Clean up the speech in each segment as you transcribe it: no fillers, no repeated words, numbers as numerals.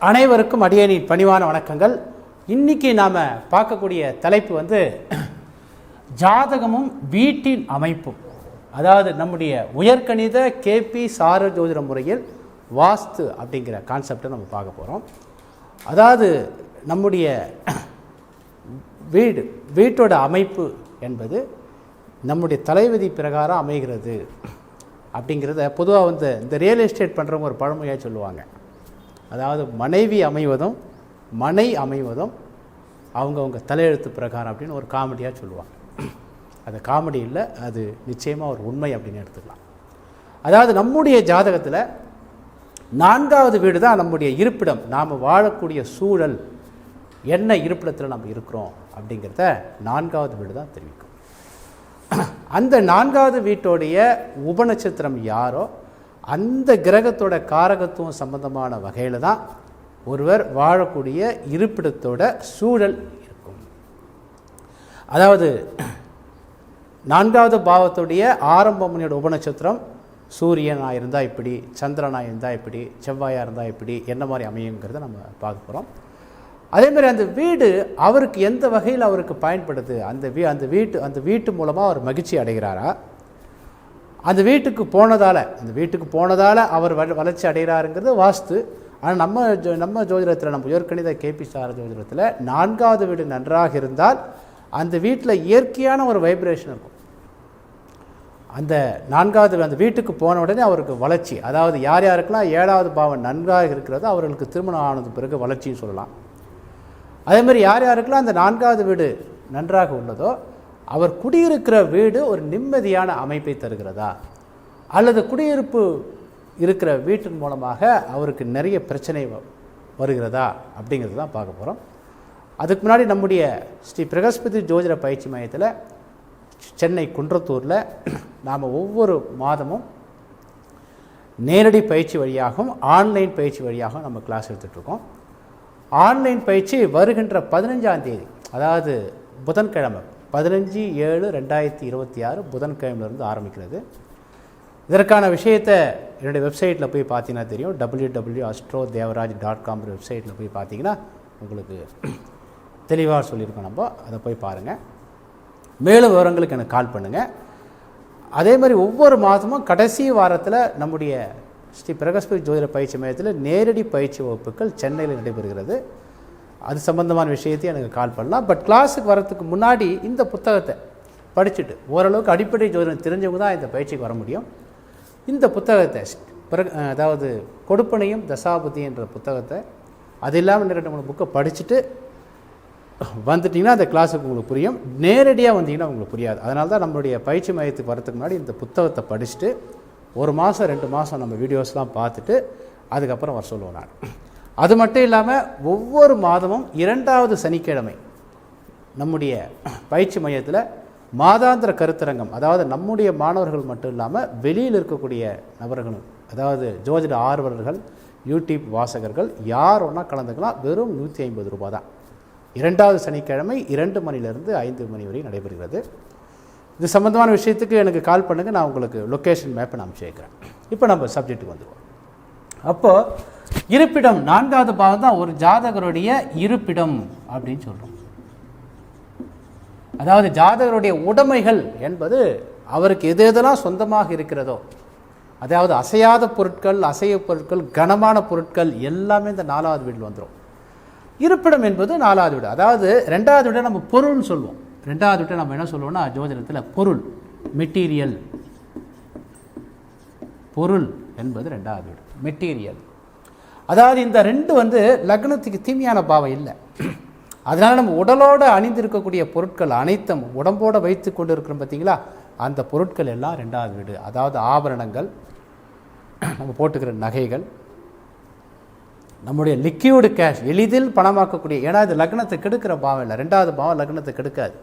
அனைவருக்கும் அடியேனின் பணிவான வணக்கங்கள். இன்னைக்கு நாம் பார்க்கக்கூடிய தலைப்பு ஜாதகமும் வீட்டின் அமைப்பும். அதாவது நம்முடைய உயர்கணித கேபி சார ஜோதிட முறையில் வாஸ்து அப்படிங்கிற கான்செப்டை நம்ம பார்க்க போகிறோம். அதாவது நம்முடைய வீட்டோட அமைப்பு என்பது நம்முடைய தலைவிதி பிரகாரம் அமைகிறது அப்படிங்கிறத பொதுவாக இந்த ரியல் எஸ்டேட் பண்ணுறவங்க ஒரு பழமொழியாக சொல்லுவாங்க. அதாவது மனைவி அமைவதும் மனை அமைவதும் அவங்கவுங்க தலையெழுத்து பிரகாரம் அப்படின்னு ஒரு காமெடியாக சொல்லுவாங்க. அது காமெடி இல்லை, அது நிச்சயமாக ஒரு உண்மை அப்படின்னு எடுத்துக்கலாம். அதாவது நம்முடைய ஜாதகத்தில் 4வது வீடு தான் நம்முடைய இருப்பிடம், நாம் வாழக்கூடிய சூழல், என்ன இருப்பிடத்தில் நம்ம இருக்கிறோம் அப்படிங்கிறத 4வது வீடு தான் தெரிவிக்கும். அந்த 4வது வீட்டோடைய உபநட்சத்திரம் யாரோ அந்த கிரகத்தோட காரகத்துவம் சம்பந்தமான வகையில் தான் ஒருவர் வாழக்கூடிய இருப்பிடத்தோட சூழல் இருக்கும். அதாவது 4வது பாவத்துடைய ஆரம்ப முனியோட உபநட்சத்திரம் சூரியனாக இருந்தால் இப்படி, சந்திரனாக இருந்தால் இப்படி, செவ்வாயாக இருந்தால் இப்படி, என்ன மாதிரி அமையுங்கிறத நம்ம பார்க்க போகிறோம். அதேமாதிரி அந்த வீடு அவருக்கு எந்த வகையில் அவருக்கு பயன்படுது, அந்த வீட்டு மூலமாக அவர் மகிழ்ச்சி அடைகிறாரா, அந்த வீட்டுக்கு போனதால் அவர் வளர்ச்சி அடைகிறாருங்கிறது வாஸ்து. ஆனால் நம்ம ஜோதிடத்தில், நம்ம உயர்கணித கேபி சார ஜோதிடத்தில் 4வது வீடு நன்றாக இருந்தால் அந்த வீட்டில் இயற்கையான ஒரு வைப்ரேஷன் இருக்கும். அந்த 4வது அந்த வீட்டுக்கு போன உடனே அவருக்கு வளர்ச்சி, அதாவது யார் யாருக்கெல்லாம் 7வது பாவம் நன்றாக இருக்கிறதோ அவர்களுக்கு திருமணம் ஆனது பிறகு வளர்ச்சின்னு சொல்லலாம். அதேமாதிரி யார் யாருக்கெல்லாம் அந்த 4வது வீடு நன்றாக உள்ளதோ அவர் குடியிருக்கிற வீடு ஒரு நிம்மதியான அமைப்பை தருகிறதா, அல்லது குடியிருப்பு இருக்கிற வீட்டின் மூலமாக அவருக்கு நிறைய பிரச்சனை வருகிறதா அப்படிங்கிறது தான் பார்க்க போகிறோம். அதுக்கு முன்னாடி நம்முடைய ஸ்ரீ பிரகஸ்பதி ஜோதிட பயிற்சி மையத்தில் சென்னை குன்றத்தூரில் நாம் ஒவ்வொரு மாதமும் நேரடி பயிற்சி வழியாகவும் ஆன்லைன் பயிற்சி வழியாகவும் நம்ம கிளாஸ் எடுத்துகிட்ருக்கோம். ஆன்லைன் பயிற்சி வருகின்ற 15ஆம் தேதி, அதாவது புதன்கிழமை 15/7/2026 புதன்கிழமையிலிருந்து ஆரம்பிக்கிறது. இதற்கான விஷயத்தை என்னுடைய வெப்சைட்டில் போய் பார்த்தீங்கன்னா தெரியும். www.astrodevaraj.com வெப்சைட்டில் போய் பார்த்தீங்கன்னா உங்களுக்கு தெளிவாக சொல்லியிருக்கோம். நம்ம அதை போய் பாருங்கள். மேலும் விவரங்களுக்கு எனக்கு கால் பண்ணுங்கள். அதே மாதிரி ஒவ்வொரு மாதமும் கடைசி வாரத்தில் நம்முடைய ஸ்ரீ பிரகஸ்பதி ஜோதிட பயிற்சி மையத்தில் நேரடி பயிற்சி வகுப்புகள் சென்னையில் நடைபெறுகிறது. அது சம்பந்தமான விஷயத்தையும் எனக்கு கால் பண்ணலாம். பட் கிளாஸுக்கு வரத்துக்கு முன்னாடி இந்த புத்தகத்தை படிச்சுட்டு, ஓரளவுக்கு அடிப்படை ஜோதிடம் தெரிஞ்சவங்க தான் இந்த பயிற்சிக்கு வர முடியும். இந்த புத்தகத்தை அதாவது கொடுப்பனையும் தசாபதி என்ற புத்தகத்தை, அது இல்லாமல் 2-3 புக்கை படிச்சுட்டு வந்துட்டிங்கன்னா அந்த கிளாஸுக்கு உங்களுக்கு புரியும். நேரடியாக வந்தீங்கன்னா உங்களுக்கு புரியாது. அதனால தான் நம்மளுடைய பயிற்சி மையத்துக்கு வரத்துக்கு முன்னாடி இந்த புத்தகத்தை படிச்சுட்டு 1 மாதம் 2 மாதம் நம்ம வீடியோஸ்லாம் பார்த்துட்டு அதுக்கப்புறம் வர சொல்லுவோம் நான். அது மட்டும் இல்லாமல் ஒவ்வொரு மாதமும் 2வது சனிக்கிழமை நம்முடைய பயிற்சி மையத்தில் மாதாந்திர கருத்தரங்கம், அதாவது நம்முடைய மாணவர்கள் மட்டும் இல்லாமல் வெளியில் இருக்கக்கூடிய நபர்களும், அதாவது ஜோதிட ஆர்வலர்கள், யூடியூப் வாசகர்கள் யார் ஒன்றா கலந்துக்கலாம். வெறும் 150 ரூபா தான். 2வது சனிக்கிழமை 2 மணிலேருந்து 5 மணி வரை நடைபெறுகிறது. இது சம்மந்தமான விஷயத்துக்கு எனக்கு கால் பண்ணுங்கள். நான் உங்களுக்கு லொக்கேஷன் மேப்பை நான் சேர்க்குறேன். இப்போ நம்ம சப்ஜெக்ட்டுக்கு வந்துடுவோம். அப்போது இருப்பிடம் 4வது பாவம் தான் ஒரு ஜாதகருடைய இருப்பிடம் அப்படின்னு சொல்கிறோம். அதாவது ஜாதகருடைய உடைமைகள் என்பது அவருக்கு எது எதெல்லாம் சொந்தமாக இருக்கிறதோ, அதாவது அசையாத பொருட்கள், அசைய பொருட்கள், கனமான பொருட்கள் எல்லாமே இந்த 4வது வீட்டில் வந்துடும். இருப்பிடம் என்பது 4வது வீடு. அதாவது 2வது வீட்டை நம்ம பொருள்னு சொல்லுவோம். 2வது வீட்டை நம்ம என்ன சொல்லுவோம்னா ஜோதிடத்தில் பொருள், மெட்டீரியல். பொருள் என்பது 2வது வீடு, மெட்டீரியல். அதாவது இந்த 2 லக்னத்துக்கு தீமையான பாவம் இல்லை. அதனால் நம்ம உடலோடு அணிந்திருக்கக்கூடிய பொருட்கள் அனைத்தும் உடம்போடு வைத்து கொண்டு இருக்கிறோம் பார்த்தீங்களா, அந்த பொருட்கள் எல்லாம் 2வது வீடு. அதாவது ஆபரணங்கள், நம்ம போட்டுக்கிற நகைகள், நம்முடைய லிக்யூடு கேஷ், எளிதில் பணமாக்கக்கூடிய. ஏன்னா இது லக்னத்தை கெடுக்கிற பாவம் இல்லை. 2வது பாவம் லக்னத்தை கெடுக்காது.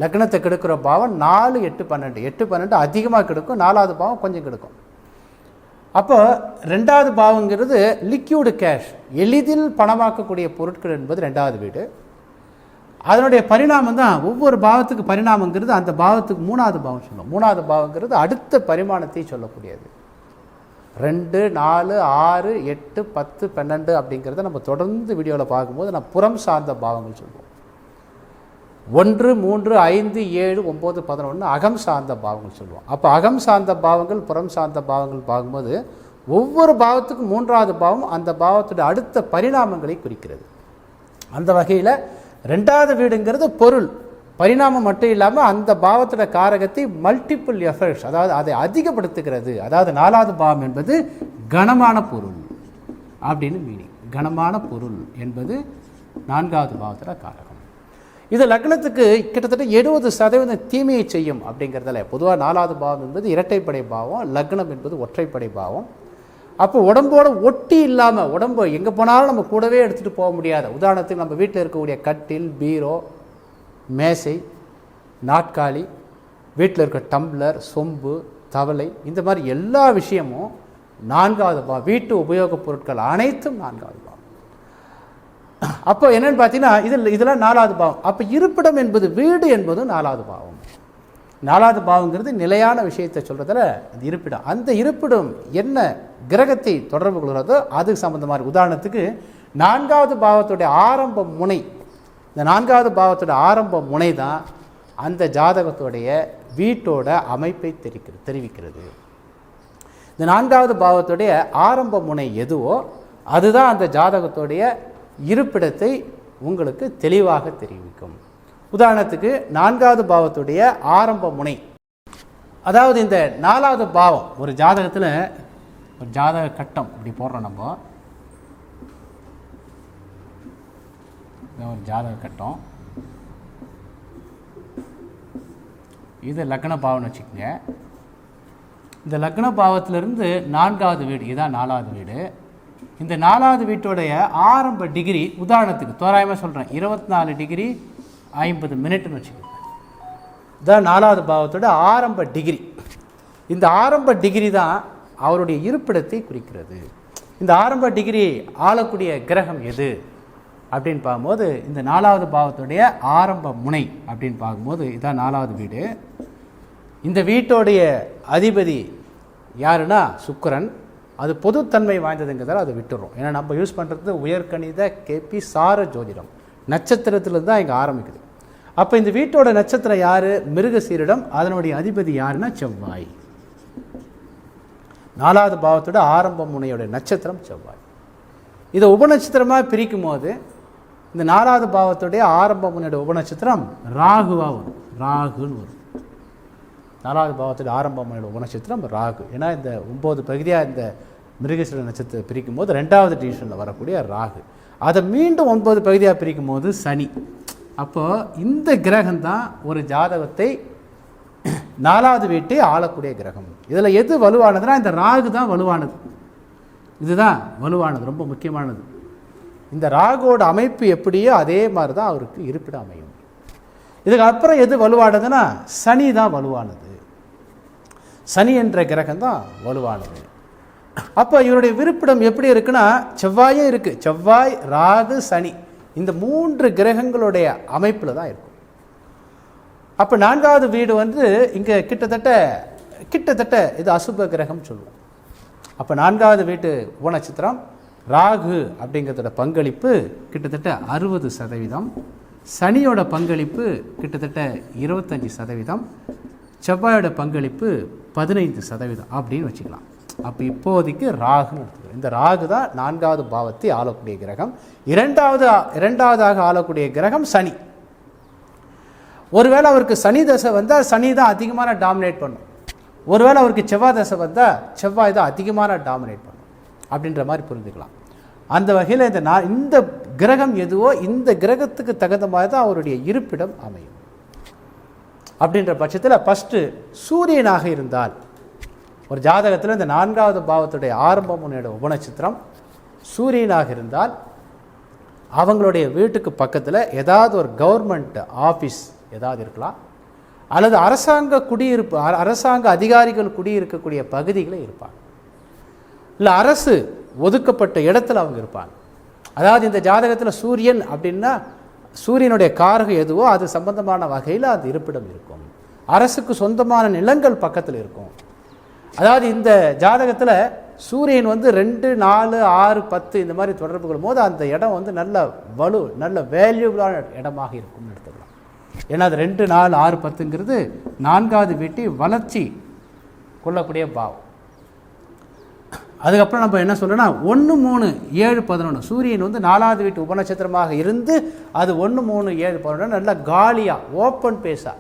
லக்னத்தை கெடுக்கிற பாவம் 4, 8, 12. 8, 12 அதிகமாக கெடுக்கும். 4வது பாவம் கொஞ்சம் கெடுக்கும். அப்போ 2வது பாவங்கிறது லிக்யூடு கேஷ், எளிதில் பணமாக்கக்கூடிய பொருட்கள் என்பது 2வது வீடு. அதனுடைய பரிணாமம் தான் ஒவ்வொரு பாவத்துக்கு பரிணாமங்கிறது அந்த பாவத்துக்கு 3வது பாவம் சொல்லும். 3வது பாவங்கிறது அடுத்த பரிமாணத்தை சொல்லக்கூடியது. 2, 4, 6, 8, 10, 12 அப்படிங்கிறத நம்ம தொடர்ந்து வீடியோவில் பார்க்கும்போது நான் புறம் சார்ந்த பாவங்கள் சொல்லுவோம். 1, 3, 5, 7, 9, 11 அகம் சார்ந்த பாவங்கள் சொல்லுவோம். அப்போ அகம் சார்ந்த பாவங்கள் புறம் சார்ந்த பாவங்கள் பார்க்கும்போது ஒவ்வொரு பாவத்துக்கும் 3வது பாவம் அந்த பாவத்துடைய அடுத்த பரிணாமங்களை குறிக்கிறது. அந்த வகையில் 2வது வீடுங்கிறது பொருள் பரிணாமம் மட்டும் இல்லாமல் அந்த பாவத்தோட காரகத்தை மல்டிபிள் எஃபெக்ட்ஸ், அதாவது அதை அதிகப்படுத்துகிறது. அதாவது 4வது பாவம் என்பது கனமான பொருள் அப்படின்னு மீனிங். கனமான பொருள் என்பது 4வது பாவத்தோட காரகம். இது லக்னத்துக்கு கிட்டத்தட்ட 70% தீமையை செய்யும் அப்படிங்கிறதுல. பொதுவாக 4வது பாவம் என்பது இரட்டைப்படை பாவம், லக்னம் என்பது ஒற்றைப்படை பாவம். அப்போ உடம்போட ஒட்டி இல்லாமல், உடம்பு எங்கே போனாலும் நம்ம கூடவே எடுத்துகிட்டு போக முடியாது. உதாரணத்துக்கு நம்ம வீட்டில் இருக்கக்கூடிய கட்டில், பீரோ, மேசை, நாட்காலி, வீட்டில் இருக்க டம்ளர், சொம்பு, தவளை, இந்த மாதிரி எல்லா விஷயமும் 4வது பாவம். வீட்டு உபயோகப் பொருட்கள் அனைத்தும் 4வது பாவம். அப்போ என்னென்னு பார்த்தீங்கன்னா இதெல்லாம் 4வது பாவம். அப்போ இருப்பிடம் என்பது வீடு என்பது 4வது பாவம். 4வது பாவங்கிறது நிலையான விஷயத்தை சொல்கிறதுல அது இருப்பிடம். அந்த இருப்பிடம் என்ன கிரகத்தை தொடர்பு கொள்கிறதோ அது சம்பந்தமாக. உதாரணத்துக்கு 4வது பாவத்துடைய ஆரம்ப முனை, இந்த 4வது பாவத்தோட ஆரம்ப முனை தான் அந்த ஜாதகத்துடைய வீட்டோட அமைப்பை தெரிவிக்கிறது. இந்த 4வது பாவத்துடைய ஆரம்ப முனை எதுவோ அதுதான் அந்த ஜாதகத்துடைய இருப்பிடத்தை உங்களுக்கு தெளிவாக தெரிவிக்கும். உதாரணத்துக்கு 4வது பாவத்துடைய ஆரம்ப முனை, அதாவது இந்த 4வது பாவம் ஒரு ஜாதகத்தில் ஒரு ஜாதக கட்டம் இப்படி போடுறோம். நம்ம ஒரு ஜாதக கட்டம், இது லக்ன பாவம்னு வச்சுக்கோங்க. இந்த லக்ன பாவத்திலிருந்து 4வது வீடு, இதுதான் 4வது வீடு. இந்த 4வது வீட்டோடைய ஆரம்ப டிகிரி, உதாரணத்துக்கு தோராயமாக சொல்கிறேன், 24 டிகிரி 50 மினிட்னு வச்சுக்கோங்க. இதுதான் 4வது பாவத்தோட ஆரம்ப டிகிரி. இந்த ஆரம்ப டிகிரி தான் அவருடைய இருப்பிடத்தை குறிக்கிறது. இந்த ஆரம்ப டிகிரி ஆளக்கூடிய கிரகம் எது அப்படின்னு பார்க்கும்போது இந்த 4வது பாவத்துடைய ஆரம்ப முனை அப்படின்னு பார்க்கும்போது இதுதான் 4வது வீடு. இந்த வீட்டோடைய அதிபதி யாருன்னா சுக்கிரன். அது பொதுத்தன்மை வாய்ந்ததுங்கிறதால அதை விட்டுறோம். ஏன்னா நம்ம யூஸ் பண்ணுறது உயர்கணித கேபி சார ஜோதிடம், நட்சத்திரத்திலிருந்து தான் இங்கே ஆரம்பிக்குது. அப்போ இந்த வீட்டோட நட்சத்திரம் யார்? மிருகசீரிடம். அதனுடைய அதிபதி யாருன்னா செவ்வாய். 4வது பாவத்தோட ஆரம்ப முனையோட நட்சத்திரம் செவ்வாய். இதை உபநட்சத்திரமாக பிரிக்கும் போது இந்த 4வது பாவத்துடைய ஆரம்ப முனையோட உபநட்சத்திரம் ராகுவாக வரும். ராகுன்னு வரும். 4வது பாவத்துடைய ஆரம்ப முனையோட உபநட்சத்திரம் ராகு. ஏன்னா இந்த 9 பகுதியாக இந்த மிருகசீர நட்சத்திரத்தை பிரிக்கும் போது 2வது டிவிஷனில் வரக்கூடிய ராகு. அதை மீண்டும் 9 பகுதியாக பிரிக்கும் போது சனி. அப்போது இந்த கிரகம் தான் ஒரு ஜாதகத்தை 4வது வீட்டை ஆளக்கூடிய கிரகம். இதில் எது வலுவானதுன்னா இந்த ராகு தான் வலுவானது. இதுதான் வலுவானது, ரொம்ப முக்கியமானது. இந்த ராகுவோட அமைப்பு எப்படியோ அதே மாதிரி தான் அவருக்கு இருப்பிடம் அமையும். இதுக்கு அப்புறம் எது வலுவானதுன்னா சனி தான் வலுவானது. சனி என்ற கிரகம் தான் வலுவானது. அப்போ இவருடைய விருப்பிடம் எப்படி இருக்குன்னா செவ்வாயே இருக்குது. செவ்வாய், ராகு, சனி இந்த 3 கிரகங்களுடைய அமைப்பில் தான் இருக்கும். அப்போ 4வது வீடு இங்கே கிட்டத்தட்ட இது அசுப கிரகம் சொல்லுவோம். அப்போ 4வது வீட்டு உபநட்சத்திரம் ராகு அப்படிங்கிறதோட பங்களிப்பு கிட்டத்தட்ட 60%, சனியோட பங்களிப்பு கிட்டத்தட்ட 25%, செவ்வாயோட பங்களிப்பு 15% அப்படின்னு வச்சுக்கலாம். அப்போ இப்போதைக்கு ராகுன்னு எடுத்துக்கிறோம். இந்த ராகு தான் 4வது பாவத்தை ஆளக்கூடிய கிரகம். இரண்டாவதாக ஆளக்கூடிய கிரகம் சனி. ஒருவேளை அவருக்கு சனி தசை வந்தால் சனி தான் அதிகமான டாமினேட் பண்ணும். ஒருவேளை அவருக்கு செவ்வாய் தசை வந்தால் செவ்வாய் தான் அதிகமான டாமினேட் பண்ணும் அப்படின்ற மாதிரி புரிஞ்சுக்கலாம். அந்த வகையில் இந்த கிரகம் எதுவோ இந்த கிரகத்துக்கு தகுந்த மாதிரி தான் அவருடைய இருப்பிடம் அமையும். அப்படின்ற பட்சத்தில் ஃபஸ்ட்டு சூரியனாக இருந்தால் ஒரு ஜாதகத்தில் இந்த 4வது பாவத்துடைய ஆரம்ப முனையோட உபநட்சத்திரம் சூரியனாக இருந்தால் அவங்களுடைய வீட்டுக்கு பக்கத்தில் ஏதாவது ஒரு கவர்மெண்ட் ஆஃபீஸ் ஏதாவது இருக்கலாம், அல்லது அரசாங்க அதிகாரிகள் குடியிருக்கக்கூடிய பகுதிகளில் இருப்பாங்க, இல்லை அரசு ஒதுக்கப்பட்ட இடத்துல அவங்க இருப்பாங்க. அதாவது இந்த ஜாதகத்தில் சூரியன் அப்படின்னா சூரியனுடைய காரகம் எதுவோ அது சம்பந்தமான வகையில் அது இருப்பிடம் இருக்கும். அரசுக்கு சொந்தமான நிலங்கள் பக்கத்தில் இருக்கும். அதாவது இந்த ஜாதகத்தில் சூரியன் வந்து 2, 4, 6, 10 இந்த மாதிரி தொடர்பு கொள்ளும் போது அந்த இடம் வந்து நல்ல வேல்யூபிளான இடமாக இருக்கும்னு எடுத்துக்கலாம். ஏன்னா அது 2, 4, 6, 10ங்கிறது 4வது வீட்டை வளர்ச்சி கொள்ளக்கூடிய பாவம். அதுக்கப்புறம் நம்ம என்ன சொல்கிறோன்னா 1, 3, 7, 11 சூரியன் வந்து 4வது வீட்டு உபநட்சத்திரமாக இருந்து அது 1, 3, 7, 11 நல்லா காலியாக ஓப்பன் பேஸாக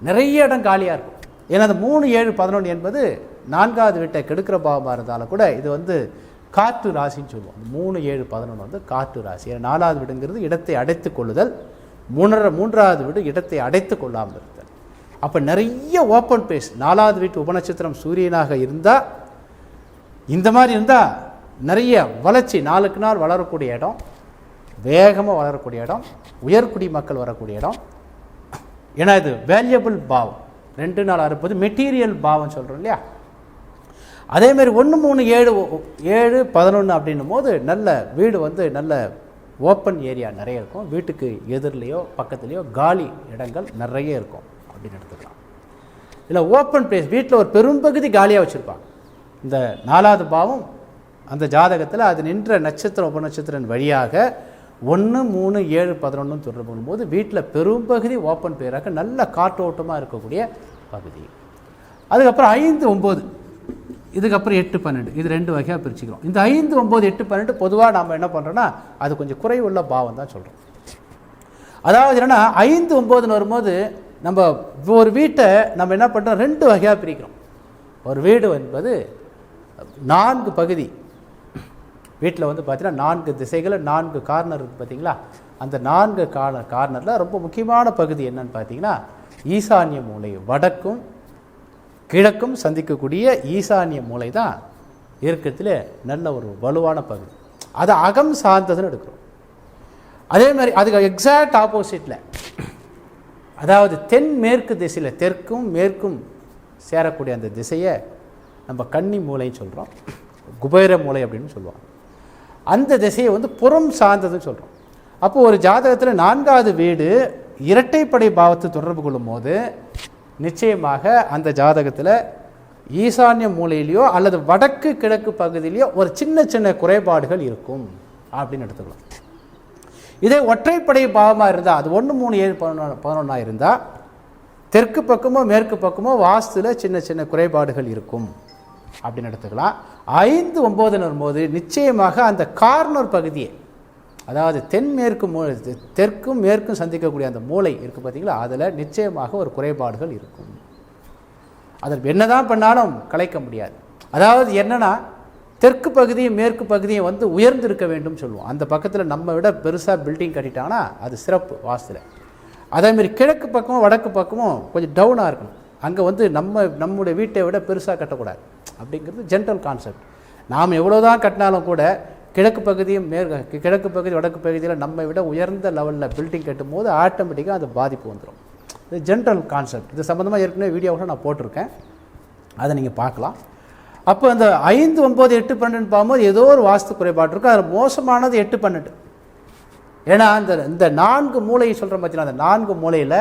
நிறைய இடம் காலியாக இருக்கும். ஏன்னா அந்த 3, 7, 11 என்பது 4வது வீட்டை கெடுக்கிற பாவமாக இருந்தாலும் கூட இது வந்து காற்று ராசின்னு சொல்லுவோம். 3, 7, 11 வந்து காற்று ராசி. ஏன்னா 4வது வீடுங்கிறது இடத்தை அடைத்து கொள்ளுதல், 3வது வீடு இடத்தை அடைத்து கொள்ளாமல் இருத்தல். அப்போ நிறைய ஓப்பன் பேஸ் 4வது வீட்டு உபநட்சத்திரம் சூரியனாக இருந்தால் இந்த மாதிரி இருந்தால் நிறைய வளர்ச்சி நாளுக்கு நாள் வளரக்கூடிய இடம், வேகமாக வளரக்கூடிய இடம், உயர்குடி மக்கள் வரக்கூடிய இடம். ஏன்னா இது வேல்யூபிள் பாவம். 2, 4, 6 மெட்டீரியல் பாவம் சொல்கிறோம் இல்லையா. அதேமாதிரி 1, 3, 7, 11 அப்படின்னும் போது நல்ல வீடு வந்து நல்ல ஓப்பன் ஏரியா நிறைய இருக்கும். வீட்டுக்கு எதிரிலையோ பக்கத்துலேயோ காலி இடங்கள் நிறைய இருக்கும் அப்படின்னு எடுத்துக்கலாம். இல்லை ஓப்பன் பிளேஸ் வீட்டில் ஒரு பெரும்பகுதி காலியாக வச்சுருப்பாங்க. இந்த 4வது பாவம் அந்த ஜாதகத்தில் அது நின்ற நட்சத்திரம் உபநட்சத்திரன் வழியாக 1, 3, 7, 11 தொடர்பு கொள்ளும்போது வீட்டில் பெரும்பகுதி ஓப்பன் பேராக நல்ல காற்றோட்டமாக இருக்கக்கூடிய பகுதி. அதுக்கப்புறம் 5, 9 இதுக்கப்புறம் 8, 12 இது 2 வகையாக பிரிச்சுக்கிறோம். இந்த 5, 9, 8, 12 பொதுவாக நாம் என்ன பண்ணுறோன்னா அது கொஞ்சம் குறைவுள்ள பாவம் தான் சொல்கிறோம். அதாவது என்னென்னா 5, 9ன்னு வரும்போது நம்ம ஒரு வீட்டை நம்ம என்ன பண்ணுறோம் 2 வகையாக பிரிக்கிறோம். ஒரு வீடு என்பது 4 பகுதி. வீட்டில் வந்து பார்த்தீங்கன்னா 4 திசைகள் 4 கார்னர் இருக்குது பார்த்தீங்களா. அந்த 4 கார்னரில் ரொம்ப முக்கியமான பகுதி என்னன்னு பார்த்தீங்கன்னா ஈசான்ய மூலை, வடக்கும் கிழக்கும் சந்திக்கக்கூடிய ஈசான்ய மூலை தான் இருக்கிறதுல நல்ல ஒரு வலுவான பகுதி. அது அகம் சார்ந்ததுன்னு எடுக்கிறோம். அதே மாதிரி அதுக்கு எக்ஸாக்ட் ஆப்போசிட்டில் அதாவது தென்மேற்கு திசையில் தெற்கும் மேற்கும் சேரக்கூடிய அந்த திசையை நம்ம கன்னி மூலைன்னு சொல்கிறோம், குபேர மூலை அப்படின்னு சொல்லுவோம். அந்த திசையை வந்து புறம் சார்ந்ததுன்னு சொல்கிறோம். அப்போது ஒரு ஜாதகத்தில் 4வது வீடு இரட்டைப்படை பாவத்தை தொடர்பு கொள்ளும் போது நிச்சயமாக அந்த ஜாதகத்தில் ஈசான்ய மூலையிலையோ அல்லது வடக்கு கிழக்கு பகுதியிலையோ ஒரு சின்ன சின்ன குறைபாடுகள் இருக்கும் அப்படின்னு எடுத்துக்கலாம். இதே ஒற்றைப்படை பாவமாக இருந்தால் அது 1, 3, 7, 11 இருந்தால் தெற்கு பக்கமோ மேற்கு பக்கமோ வாஸ்துவில் சின்ன சின்ன குறைபாடுகள் இருக்கும் அப்படின்னு எடுத்துக்கலாம். 5, 9 வரும்போது நிச்சயமாக அந்த கார்னர் பகுதியை அதாவது தென்மேற்கு மூலை தெற்கும் மேற்கும் சந்திக்கக்கூடிய அந்த மூளை இருக்குது பார்த்தீங்களா, அதில் நிச்சயமாக ஒரு குறைபாடுகள் இருக்கும். அதற்கு என்ன தான் பண்ணாலும் கலைக்க முடியாது. அதாவது என்னென்னா தெற்கு பகுதியும் மேற்கு பகுதியும் வந்து உயர்ந்து இருக்க வேண்டும் சொல்லுவோம். அந்த பக்கத்தில் நம்ம விட பெருசாக பில்டிங் கட்டிட்டாங்கன்னா அது சிறப்பு வாஸ்துல. அதேமாதிரி கிழக்கு பக்கமும் வடக்கு பக்கமும் கொஞ்சம் டவுனாக இருக்கணும். அங்கே வந்து நம்முடைய வீட்டை விட பெருசாக கட்டக்கூடாது அப்படிங்கிறது ஜென்ரல் கான்செப்ட். நாம் எவ்வளோ தான் கட்டினாலும் கூட கிழக்கு பகுதியும் கிழக்கு பகுதி வடக்கு பகுதியில் நம்ம விட உயர்ந்த லெவலில் பில்டிங் கட்டும் போது ஆட்டோமேட்டிக்காக அது பாதிப்பு வந்துடும். இது ஜென்ரல் கான்செப்ட். இது சம்மந்தமாக ஏற்கனவே வீடியோவில் நான் போட்டிருக்கேன், அதை நீங்கள் பார்க்கலாம். அப்போ அந்த 5, 9, 8, 12 பார்க்கும்போது ஏதோ ஒரு வாஸ்து குறைபாடு இருக்கும். அதில் மோசமானது 8, 12. ஏன்னா இந்த 4 மூலையை சொல்கிற பார்த்தீங்கன்னா அந்த 4 மூலையில்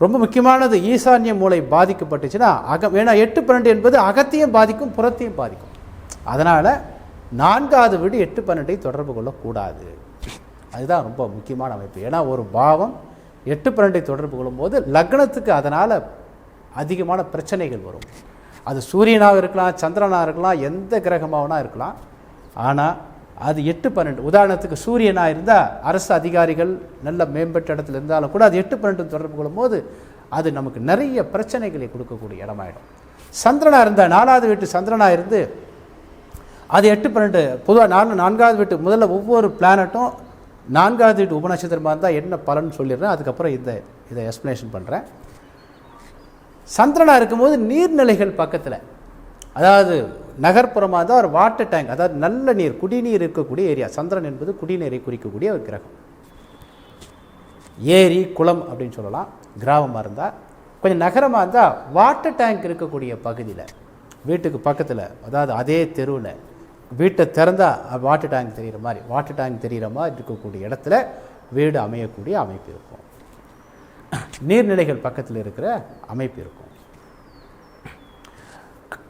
ரொம்ப முக்கியமானது ஈசான்ய மூலை பாதிக்கப்பட்டுச்சுன்னா ஏன்னா 8, 12 என்பது அகத்தையும் பாதிக்கும் புறத்தையும் பாதிக்கும். அதனால் 4வது வீடு 8, 12 தொடர்பு கொள்ளக்கூடாது. அதுதான் ரொம்ப முக்கியமான அமைப்பு. ஏன்னா ஒரு பாவம் 8, 12 தொடர்பு கொள்ளும்போது லக்னத்துக்கு அதனால் அதிகமான பிரச்சனைகள் வரும். அது சூரியனாக இருக்கலாம், சந்திரனாக இருக்கலாம், எந்த கிரகமாகனா இருக்கலாம். ஆனால் அது 8, 12 உதாரணத்துக்கு சூரியனாக இருந்தால் அரசு அதிகாரிகள் நல்ல மேம்பட்ட இடத்துல இருந்தாலும் கூட அது 8, 12 தொடர்பு கொள்ளும்போது அது நமக்கு நிறைய பிரச்சனைகளை கொடுக்கக்கூடிய இடமாயிடும். சந்திரனாக இருந்தால் 4வது வீட்டு சந்திரனாக இருந்து அது 8, 12 பொதுவாக 4வது வீட்டு முதல்ல ஒவ்வொரு பிளானட்டும் 4வது வீட்டு உபநட்சத்திரமாக இருந்தால் என்ன பலன் சொல்லிடுறேன். அதுக்கப்புறம் இதை எக்ஸ்ப்ளனேஷன் பண்ணுறேன். சந்திரனாக இருக்கும்போது நீர்நிலைகள் பக்கத்தில் அதாவது நகர்ப்புறமாக இருந்தால் ஒரு வாட்டர் டேங்க் அதாவது நல்ல நீர் குடிநீர் இருக்கக்கூடிய ஏரியா. சந்திரன் என்பது குடிநீரை குறிக்கக்கூடிய ஒரு கிரகம். ஏரி குளம் அப்படின்னு சொல்லலாம். கிராமமாக இருந்தால் கொஞ்சம் நகரமாக இருந்தால் வாட்டர் டேங்க் இருக்கக்கூடிய பகுதியில் வீட்டுக்கு பக்கத்தில் அதாவது அதே தெருவில் வீட்டை திறந்தால் வாட்டர் டேங்க் தெரிகிற மாதிரி இருக்கக்கூடிய இடத்துல வீடு அமையக்கூடிய அமைப்பு இருக்கும். நீர்நிலைகள் பக்கத்தில் இருக்கிற அமைப்பு இருக்கும்.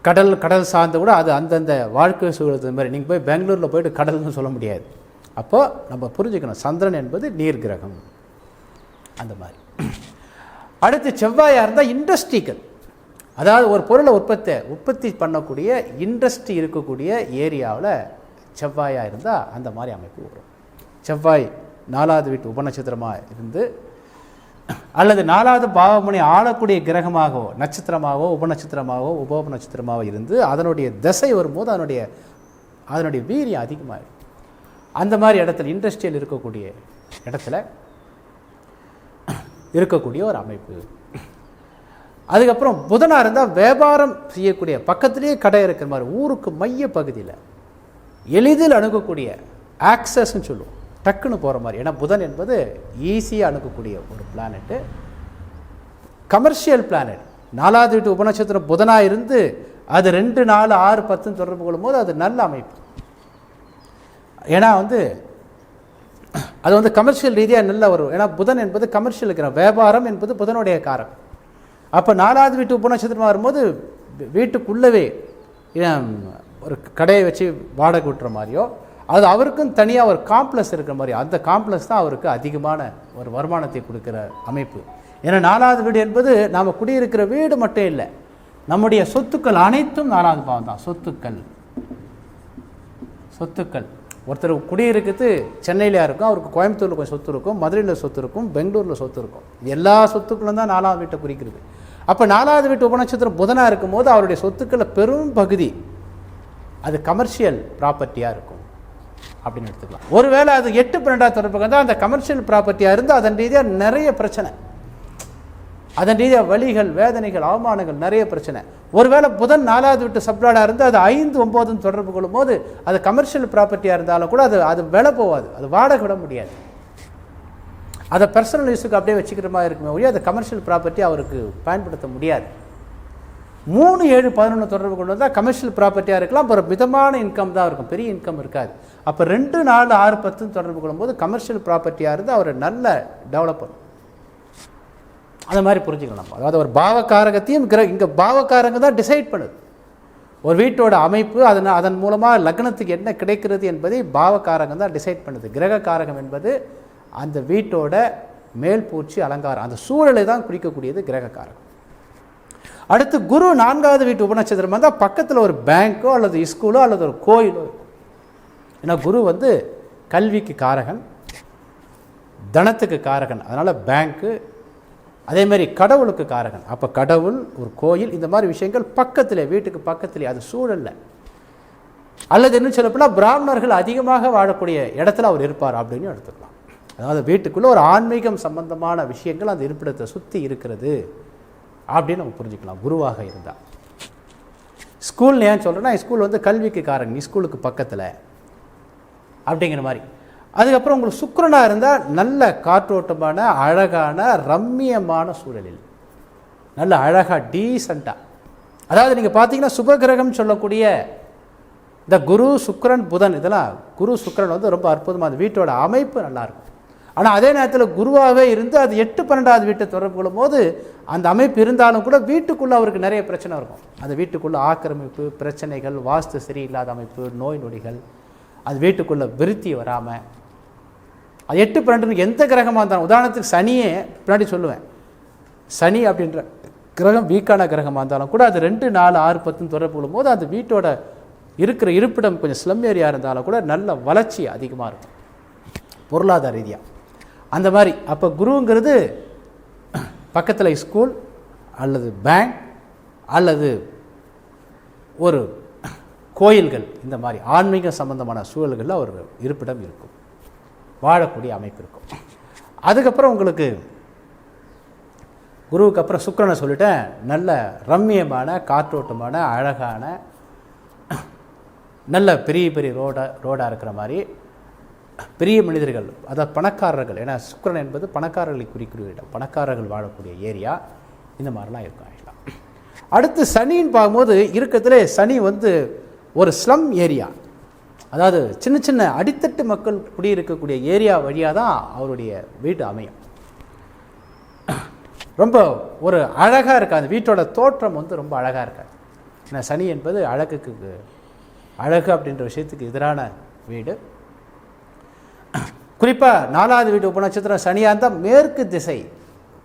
கடல் சார்ந்து கூட அது அந்தந்த வாழ்க்கை சூழல் மாதிரி நீங்கள் போய் பெங்களூரில் போய்ட்டு கடல்னு சொல்ல முடியாது. அப்போது நம்ம புரிஞ்சுக்கணும், சந்திரன் என்பது நீர் கிரகம் அந்த மாதிரி. அடுத்து செவ்வாயாக இருந்தால் இண்டஸ்ட்ரிகள், அதாவது ஒரு பொருளை உற்பத்தி பண்ணக்கூடிய இண்டஸ்ட்ரி இருக்கக்கூடிய ஏரியாவில் செவ்வாயாக இருந்தால் அந்த மாதிரி அமைப்பு வரும். செவ்வாய் 4வது வீட்டு உபநட்சத்திரமாக இருந்து அல்லது 4வது பாவமுனை ஆளக்கூடிய கிரகமாகவோ நட்சத்திரமாகவோ உபநட்சத்திரமாகவோ உபநட்சத்திரமாகவோ இருந்து அதனுடைய திசை வரும்போது அதனுடைய வீரியம் அதிகமாகும். அந்த மாதிரி இடத்துல இண்டஸ்ட்ரியல் இருக்கக்கூடிய இடத்துல இருக்கக்கூடிய ஒரு அமைப்பு. அதுக்கப்புறம் புதனாக இருந்தால் வியாபாரம் செய்யக்கூடிய பக்கத்துலேயே கடை இருக்கிற மாதிரி ஊருக்கு மைய பகுதியில் எளிதில் அணுகக்கூடிய ஆக்சஸ்ன்னு சொல்லுவோம், டக்குன்னு போகிற மாதிரி. ஏன்னா புதன் என்பது ஈஸியாக அணுகக்கூடிய ஒரு பிளானெட்டு, கமர்ஷியல் பிளானெட். 4வது வீட்டு உபநட்சத்திரம் புதனாக இருந்து அது 2, 4, 6, 10 தொடர்பு கொள்ளும்போது அது நல்ல அமைப்பு. ஏன்னா அது கமர்ஷியல் ரீதியாக நல்ல வரும். ஏன்னா புதன் என்பது கமர்ஷியல் இருக்கிற வியாபாரம் என்பது புதனுடைய காரகம். அப்போ 4வது வீட்டு உபநட்சத்திரமாக வரும்போது வீட்டுக்குள்ளவே ஒரு கடையை வச்சு வாடகை விட்டுற மாதிரியோ அது அவருக்கும் தனியாக ஒரு காம்ப்ளெக்ஸ் இருக்கிற மாதிரி, அந்த காம்ப்ளெக்ஸ் தான் அவருக்கு அதிகமான ஒரு வருமானத்தை கொடுக்குற அமைப்பு. ஏன்னா 4வது வீடு என்பது நாம் குடியிருக்கிற வீடு மட்டும் இல்லை, நம்முடைய சொத்துக்கள் அனைத்தும் 4வது பாவம் தான். சொத்துக்கள் ஒருத்தர் குடியிருக்கிறது சென்னையிலையா இருக்கும், அவருக்கு கோயம்புத்தூரில் கொஞ்சம் சொத்து இருக்கும், மதுரையில் சொத்து இருக்கும், பெங்களூரில் சொத்து இருக்கும். எல்லா சொத்துக்களும் தான் 4வது வீட்டை குறிக்கிறது. அப்போ 4வது வீட்டு உபநட்சத்திரம் புதனாக இருக்கும்போது அவருடைய சொத்துக்களில் பெரும் பகுதி அது கமர்ஷியல் ப்ராப்பர்ட்டியாக இருக்கும் அப்படின்னு எடுத்துக்கலாம். ஒருவேளை அது 8, 12 தொடர்பு தான் அந்த கமர்ஷியல் ப்ராப்பர்ட்டியாக இருந்து அதன் ரீதியாக நிறைய பிரச்சனை, அதன் ரீதியாக வலிகள், வேதனைகள், அவமானங்கள், நிறைய பிரச்சனை. ஒருவேளை புதன் 4வது வீட்டு சப்ளாடாக இருந்து அது 5, 9 தொடர்பு கொள்ளும் போது அது கமர்ஷியல் ப்ராப்பர்ட்டியாக இருந்தாலும் கூட அது விலை போகாது, அது வாடகை விட முடியாது, அதை பர்சனல் யூஸுக்கு அப்படியே வச்சுக்கிற மாதிரி இருக்குமே ஒழிய அதை கமர்ஷியல் ப்ராப்பர்ட்டி அவருக்கு பயன்படுத்த முடியாது. 3, 7, 11 தொடர்பு கொண்டு வந்தால் கமர்ஷியல் ப்ராப்பர்ட்டியாக இருக்கலாம், ஒரு மிதமான இன்கம் தான் இருக்கும், பெரிய இன்கம் இருக்காது. அப்போ 2, 4, 6, 10 தொடர்பு கொள்ளும்போது கமர்ஷியல் ப்ராப்பர்ட்டியாக இருந்து அவர் நல்ல டெவலப்பர், அந்த மாதிரி புரிஞ்சுக்கலாம். அதாவது ஒரு பாவகாரகத்தையும் இங்கே பாவகாரங்க தான் டிசைட் பண்ணுது ஒரு வீட்டோட அமைப்பு, அதன் மூலமாக லக்னத்துக்கு என்ன கிடைக்கிறது என்பதை பாவகாரகம் தான் டிசைட் பண்ணுது. கிரக காரகம் என்பது அந்த வீட்டோட மேல் பூச்சி அலங்காரம், அந்த சூழலை தான் குறிக்கக்கூடியது கிரக காரகம். அடுத்து குரு 4வது வீட்டு உபநட்சத்திரம் வந்தால் பக்கத்தில் ஒரு பேங்க்கோ அல்லது ஸ்கூலோ அல்லது ஒரு கோயிலோ இருக்கும். ஏன்னா குரு கல்விக்கு காரகன், தனத்துக்கு காரகன், அதனால் பேங்க்கு, அதேமாதிரி கடவுளுக்கு காரகன். அப்போ கடவுள், ஒரு கோயில், இந்த மாதிரி விஷயங்கள் பக்கத்தில், வீட்டுக்கு பக்கத்துலேயே, அது சூழல்ல. அல்லது இன்னும் சொல்லப்போனால் பிராமணர்கள் அதிகமாக வாழக்கூடிய இடத்துல அவர் இருப்பார் அப்படின்னு எடுத்துக்கலாம். அதாவது வீட்டுக்குள்ளே ஒரு ஆன்மீகம் சம்பந்தமான விஷயங்கள் அந்த இருப்பிடத்தை சுற்றி இருக்கிறது அப்படின்னு நம்ம புரிஞ்சுக்கலாம் குருவாக இருந்தால். ஸ்கூல் ஏன் சொல்கிறேன்னா, ஸ்கூல் கல்விக்கு காரங்க, ஸ்கூலுக்கு பக்கத்தில் அப்படிங்கிற மாதிரி. அதுக்கப்புறம் உங்களுக்கு சுக்கிரனாக இருந்தால் நல்ல காற்றோட்டமான அழகான ரம்மியமான சூழலில், நல்ல அழகாக டீசெண்டாக. அதாவது நீங்கள் பார்த்தீங்கன்னா சுபகிரகம் சொல்லக்கூடிய இந்த குரு, சுக்கிரன், புதன், இதெல்லாம் குரு சுக்கிரன் ரொம்ப அற்புதமாக அந்த வீட்டோட அமைப்பு நல்லாயிருக்கும். ஆனால் அதே நேரத்தில் குருவாகவே இருந்து அது 8, 12வது வீட்டை தொடர்பு கொள்ளும் போது அந்த அமைப்பு இருந்தாலும் கூட வீட்டுக்குள்ளே அவருக்கு நிறைய பிரச்சனை இருக்கும். அந்த வீட்டுக்குள்ளே ஆக்கிரமிப்பு, பிரச்சனைகள், வாஸ்து சரியில்லாத அமைப்பு, நோய் நொடிகள், அது வீட்டுக்குள்ளே விருத்தி வராமல். அது 8, 12 எந்த கிரகமாக இருந்தாலும், உதாரணத்துக்கு சனியே பின்னாடி சொல்லுவேன், சனி அப்படின்ற கிரகம் வீக்கான கிரகமாக இருந்தாலும் கூட அது 2, 4, 6, 10 தொடர்பு கொள்ளும் போது அது வீட்டோட இருக்கிற இருப்பிடம் கொஞ்சம் ஸ்லம் ஏரியா இருந்தாலும் கூட நல்ல வளர்ச்சி அதிகமாக இருக்கும் பொருளாதார ரீதியாக, அந்த மாதிரி. அப்போ குருங்கிறது பக்கத்தில் ஸ்கூல் அல்லது பேங்க் அல்லது ஒரு கோயில்கள், இந்த மாதிரி ஆன்மீக சம்பந்தமான சூழல்களில் ஒரு இருப்பிடம் இருக்கும், வாழக்கூடிய அமைப்பு இருக்கும். அதுக்கப்புறம் உங்களுக்கு குருவுக்கு அப்புறம் சுக்கிரனை சொல்லிட்டேன், நல்ல ரம்மியமான காற்றோட்டமான அழகான நல்ல பெரிய பெரிய ரோடாக இருக்கிற மாதிரி பெரிய மனிதர்கள், அதாவது பணக்காரர்கள். ஏன்னா சுக்கிரன் என்பது பணக்காரர்களை குறிக்கிற இடம், பணக்காரர்கள் வாழக்கூடிய ஏரியா, இந்த மாதிரிலாம் இருக்கும் ஆகலாம். அடுத்து சனின்னு பார்க்கும்போது இருக்கிறதுல சனி ஒரு ஸ்லம் ஏரியா, அதாவது சின்ன சின்ன அடித்தட்டு மக்கள் குடியிருக்கக்கூடிய ஏரியா வழியாக தான் அவருடைய வீடு அமையும். ரொம்ப ஒரு அழகாக இருக்காது, வீட்டோட தோற்றம் ரொம்ப அழகாக இருக்காது. ஏன்னா சனி என்பது அழகு அப்படின்ற விஷயத்துக்கு எதிரான வீடு. குறிப்பாக 4வது வீட்டு உபநட்சத்திரம் சனியாக இருந்தால் மேற்கு திசை,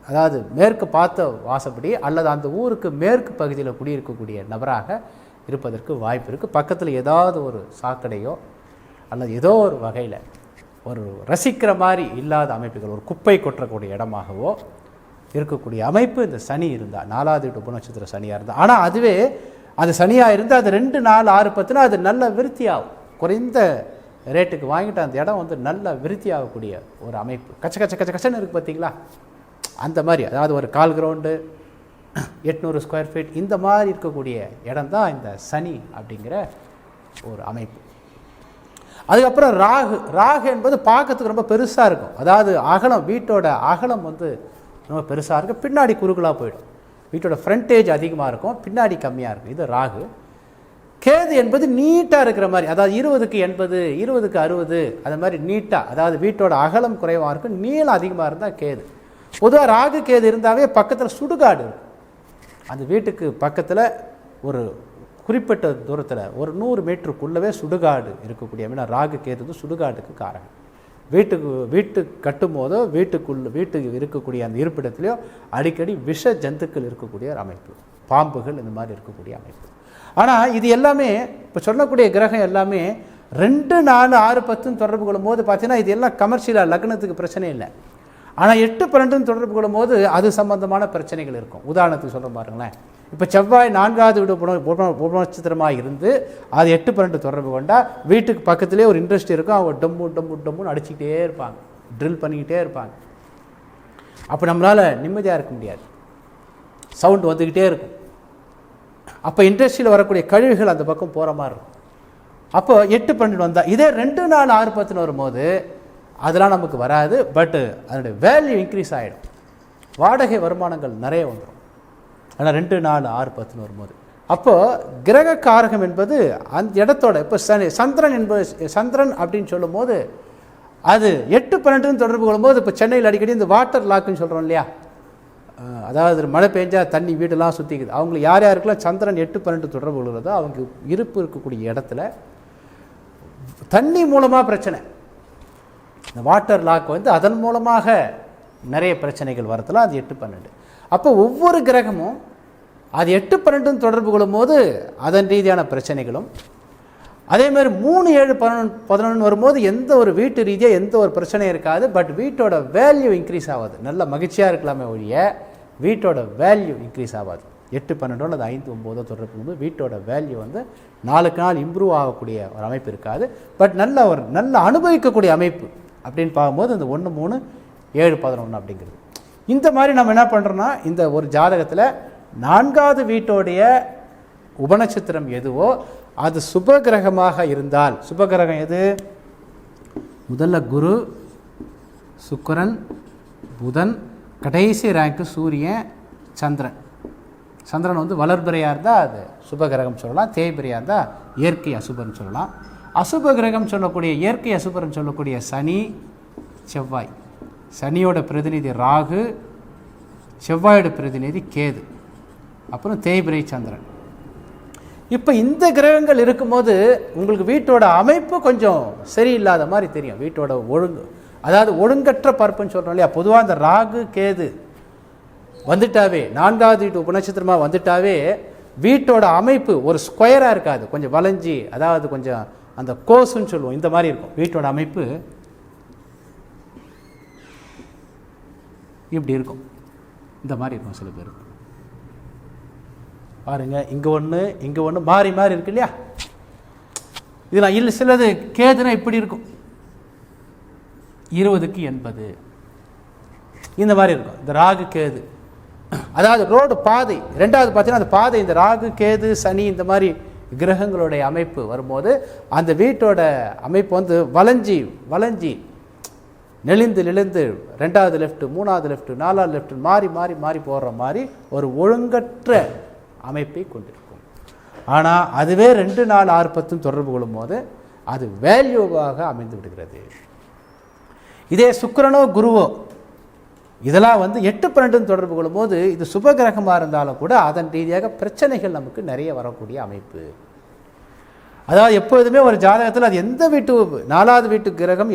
அதாவது மேற்கு பார்த்த வாசப்படி அல்லது அந்த ஊருக்கு மேற்கு பகுதியில் குடியிருக்கக்கூடிய நபராக இருப்பதற்கு வாய்ப்பு இருக்குது. பக்கத்தில் ஏதாவது ஒரு சாக்கடையோ அல்லது ஏதோ ஒரு வகையில் ஒரு ரசிக்கிற மாதிரி இல்லாத அமைப்புகள், ஒரு குப்பை கொட்டக்கூடிய இடமாகவோ இருக்கக்கூடிய அமைப்பு இந்த சனி இருந்தால், 4வது வீட்டு உபநட்சத்திர சனியாக இருந்தால். ஆனால் அதுவே அது சனியாக இருந்தால் அது 2, 4, 6, 10னா அது நல்ல விருத்தியாகும். குறைந்த ரேட்டுக்கு வாங்கிட்டு அந்த இடம் வந்து நல்ல விருத்தி ஆகக்கூடிய ஒரு அமைப்பு. கச்சன்னு இருக்குது பார்த்தீங்களா, அந்த மாதிரி. அதாவது ஒரு 1/4 கிரவுண்டு 800 ஸ்கொயர் ஃபீட் இந்த மாதிரி இருக்கக்கூடிய இடம் தான் இந்த சனி அப்படிங்கிற ஒரு அமைப்பு. அதுக்கப்புறம் ராகு என்பது பார்க்கறதுக்கு ரொம்ப பெருசாக இருக்கும். அதாவது அகலம், வீட்டோட அகலம் வந்து ரொம்ப பெருசாக இருக்கும், பின்னாடி குறுகலாக போயிடும். வீட்டோட ஃப்ரண்டேஜ் அதிகமாக இருக்கும், பின்னாடி கம்மியாக இருக்கும். இது ராகு. கேது என்பது நீட்டாக இருக்கிற மாதிரி, அதாவது 20க்கு 80, 20க்கு 60 அது மாதிரி நீட்டாக, அதாவது வீட்டோட அகலம் குறைவாக இருக்கும், நீளம் அதிகமாக இருந்தால் கேது. பொதுவாக ராகு கேது இருந்தாவே பக்கத்தில் சுடுகாடு இருக்கும். அந்த வீட்டுக்கு பக்கத்தில் ஒரு குறிப்பிட்ட தூரத்தில் ஒரு 100 மீட்டருக்குள்ளவே சுடுகாடு இருக்கக்கூடிய அப்படின்னா ராகு கேது வந்து சுடுகாட்டுக்கு காரணம். வீட்டு கட்டும் போதோ வீட்டுக்கு இருக்கக்கூடிய அந்த இருப்பிடத்துலையோ அடிக்கடி விஷ ஜந்துக்கள் இருக்கக்கூடிய ஒரு அமைப்பு, பாம்புகள் இந்த மாதிரி இருக்கக்கூடிய அமைப்பு. ஆனால் இது எல்லாமே இப்போ சொல்லக்கூடிய கிரகம் எல்லாமே 2, 4, 6, 10 தொடர்பு கொள்ளும் போது பார்த்தீங்கன்னா இது எல்லாம் கமர்ஷியலாக லக்னத்துக்கு பிரச்சனை இல்லை. ஆனால் 8, 12 தொடர்பு கொள்ளும் போது அது சம்பந்தமான பிரச்சனைகள் இருக்கும். உதாரணத்துக்கு சொல்ல பாருங்களேன், இப்போ செவ்வாய் 4வது வீடு உபநட்சத்திரமாக இருந்து அது 8, 12 தொடர்பு கொண்டால் வீட்டுக்கு பக்கத்துலேயே ஒரு இண்டஸ்ட்ரி இருக்கும், அவங்க டம்முன்னு அடிச்சுக்கிட்டே இருப்பாங்க, ட்ரில் பண்ணிக்கிட்டே இருப்பாங்க. அப்போ நம்மளால் நிம்மதியாக இருக்க முடியாது, சவுண்டு வந்துக்கிட்டே இருக்கும். அப்போ இண்டஸ்ட்ரியில் வரக்கூடிய கழிவுகள் அந்த பக்கம் போகிற மாதிரி இருக்கும். அப்போ 8, 12 வந்தால், இதே 2, 4, 6, 10 வரும்போது அதெல்லாம் நமக்கு வராது. பட்டு அதனுடைய வேல்யூ இன்க்ரீஸ் ஆகிடும், வாடகை வருமானங்கள் நிறைய வந்துடும். ஆனால் 2, 4, 6, 10 வரும்போது அப்போது கிரக காரகம் என்பது அந்த இடத்தோட, இப்போ சந்திரன் அப்படின்னு சொல்லும் போது அது 8, 12 தொடர்பு கொள்ளும்போது, இப்போ சென்னையில் அடிக்கடி இந்த வாட்டர் லாக்குன்னு சொல்கிறோம் இல்லையா, அதாவது மழை பெஞ்சால் தண்ணி வீடெல்லாம் சுற்றிக்குது. அவங்களுக்கு யாருக்கெல்லாம் சந்திரன் 8, 12 தொடர்பு கொள்கிறதோ அவங்க இருப்பு இருக்கக்கூடிய இடத்துல தண்ணி மூலமாக பிரச்சனை, இந்த வாட்டர் லாக் வந்து அதன் மூலமாக நிறைய பிரச்சனைகள் வரதுல அது 8, 12. அப்போ ஒவ்வொரு கிரகமும் அது 8, 12 தொடர்பு கொள்ளும் போது அதன் ரீதியான பிரச்சனைகளும், அதேமாதிரி 3, 7, 11 வரும்போது எந்த ஒரு வீட்டு ரீதியாக எந்த ஒரு பிரச்சனையும் இருக்காது. பட் வீட்டோட வேல்யூ இன்க்ரீஸ் ஆகாது. நல்ல மகிழ்ச்சியாக இருக்கலாமே ஒழிய வீட்டோட வேல்யூ இன்க்ரீஸ் ஆகாது. 8, 12 அல்லது 5, 9 தொடர்பு போது வீட்டோட வேல்யூ வந்து நாளுக்கு நாள் இம்ப்ரூவ் ஆகக்கூடிய ஒரு அமைப்பு இருக்காது. பட் நல்ல அனுபவிக்கக்கூடிய அமைப்பு அப்படின்னு பார்க்கும்போது இந்த 1, 3, 7, 11 அப்படிங்கிறது. இந்த மாதிரி நம்ம என்ன பண்ணுறோன்னா, இந்த ஒரு ஜாதகத்தில் 4வது வீட்டோடைய உபநட்சத்திரம் எதுவோ அது சுபகிரகமாக இருந்தால், சுபகிரகம் எது? முதல்ல குரு, சுக்கிரன், புதன், கடைசி ரேங்க்கு சூரியன், சந்திரன் வந்து வளர்பிறையாக இருந்தால் அது சுபகிரகம் சொல்லலாம், தேய்பிறையாக இருந்தால் இயற்கை அசுபர்னு சொல்லலாம். அசுப கிரகம் சொல்லக்கூடிய இயற்கை அசுபர்னு சொல்லக்கூடிய சனி, செவ்வாய். சனியோட பிரதிநிதி ராகு, செவ்வாயோட பிரதிநிதி கேது, அப்புறம் தேய்பிறை சந்திரன். இப்போ இந்த கிரகங்கள் இருக்கும்போது உங்களுக்கு வீட்டோட அமைப்பு கொஞ்சம் சரியில்லாத மாதிரி தெரியும். வீட்டோட அதாவது ஒழுங்கற்ற பரப்புன்னு சொல்கிறோம் இல்லையா, பொதுவாக இந்த ராகு கேது வந்துட்டாவே, 4வது வீட்டு உபநட்சத்திரமாக வந்துட்டாவே வீட்டோட அமைப்பு ஒரு ஸ்கொயராக இருக்காது, கொஞ்சம் வளைஞ்சி, அதாவது கொஞ்சம் அந்த கோஸுன்னு சொல்லுவோம், இந்த மாதிரி இருக்கும். வீட்டோட அமைப்பு இப்படி இருக்கும், இந்த மாதிரி இருக்கும். சில பேர் பாருங்க, இங்கே ஒன்று மாறி மாறி இருக்கு இல்லையா, இதெல்லாம் இல்லை. சிலது கேதுனா இப்படி இருக்கும், 20க்கு 80 இந்த மாதிரி இருக்கும். இந்த ராகு கேது, அதாவது ரோடு பாதை. 2வது பார்த்தீங்கன்னா அந்த பாதை, இந்த ராகு கேது சனி இந்த மாதிரி கிரகங்களுடைய அமைப்பு வரும்போது அந்த வீட்டோட அமைப்பு வந்து வளைஞ்சி நெளிந்து 2வது லெஃப்ட், 3வது லெஃப்ட், 4வது லெஃப்ட் மாறி மாறி மாறி போடுற மாதிரி ஒரு ஒழுங்கற்ற அமைப்பை கொண்டிருக்கும். ஆனால் அதுவே 2, 4, 6, 10 தொடர்பு கொள்ளும் போது அது வேல்யூவாக அமைந்து விடுகிறது. இதே சுக்கிரனோ குருவோ இதெல்லாம் வந்து 8-12 தொடர்பு கொள்ளும்போது இது சுபகிரகமாக இருந்தாலும் கூட அதன் ரீதியாக பிரச்சனைகள் நமக்கு நிறைய வரக்கூடிய அமைப்பு. அதாவது எப்பொழுதுமே ஒரு ஜாதகத்தில் அது எந்த வீட்டு 4வது வீட்டு கிரகம்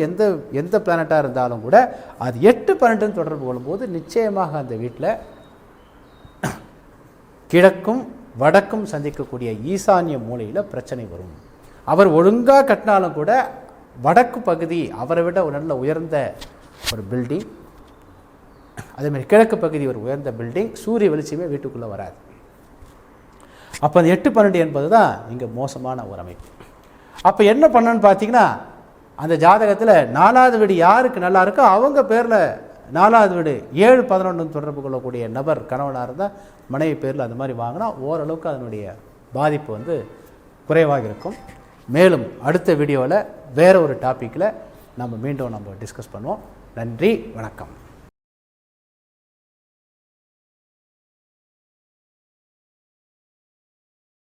எந்த பிளானட்டாக இருந்தாலும் கூட அது 8-12 தொடர்பு கொள்ளும்போது நிச்சயமாக அந்த வீட்டில் கிழக்கும் வடக்கும் சந்திக்கக்கூடிய ஈசான்ய மூலையில் பிரச்சனை வரும். அவர் ஒழுங்காக கட்டினாலும் கூட வடக்கு பகுதி அவரை விட ஒரு நல்ல உயர்ந்த ஒரு பில்டிங், அதேமாதிரி கிழக்கு பகுதி ஒரு உயர்ந்த பில்டிங், சூரிய வெளிச்சமே வீட்டுக்குள்ளே வராது. அப்போ அந்த 8-12 என்பது தான் இங்கே மோசமான ஒரு அமைப்பு. அப்போ என்ன பண்ணணும்னு பார்த்தீங்கன்னா, அந்த ஜாதகத்தில் 4வது வீடு யாருக்கு நல்லா இருக்கோ அவங்க பேரில் 4வது வீடு 7-11 தொடர்பு கொள்ளக்கூடிய நபர் கணவனாக இருந்தால் மனைவி பேரில் அந்த மாதிரி வாங்கினா ஓரளவுக்கு அதனுடைய பாதிப்பு வந்து குறைவாக இருக்கும். மேலும் அடுத்த வீடியோவில் வேறு ஒரு டாப்பிக்கில் நம்ம மீண்டும் டிஸ்கஸ் பண்ணுவோம். நன்றி, வணக்கம்.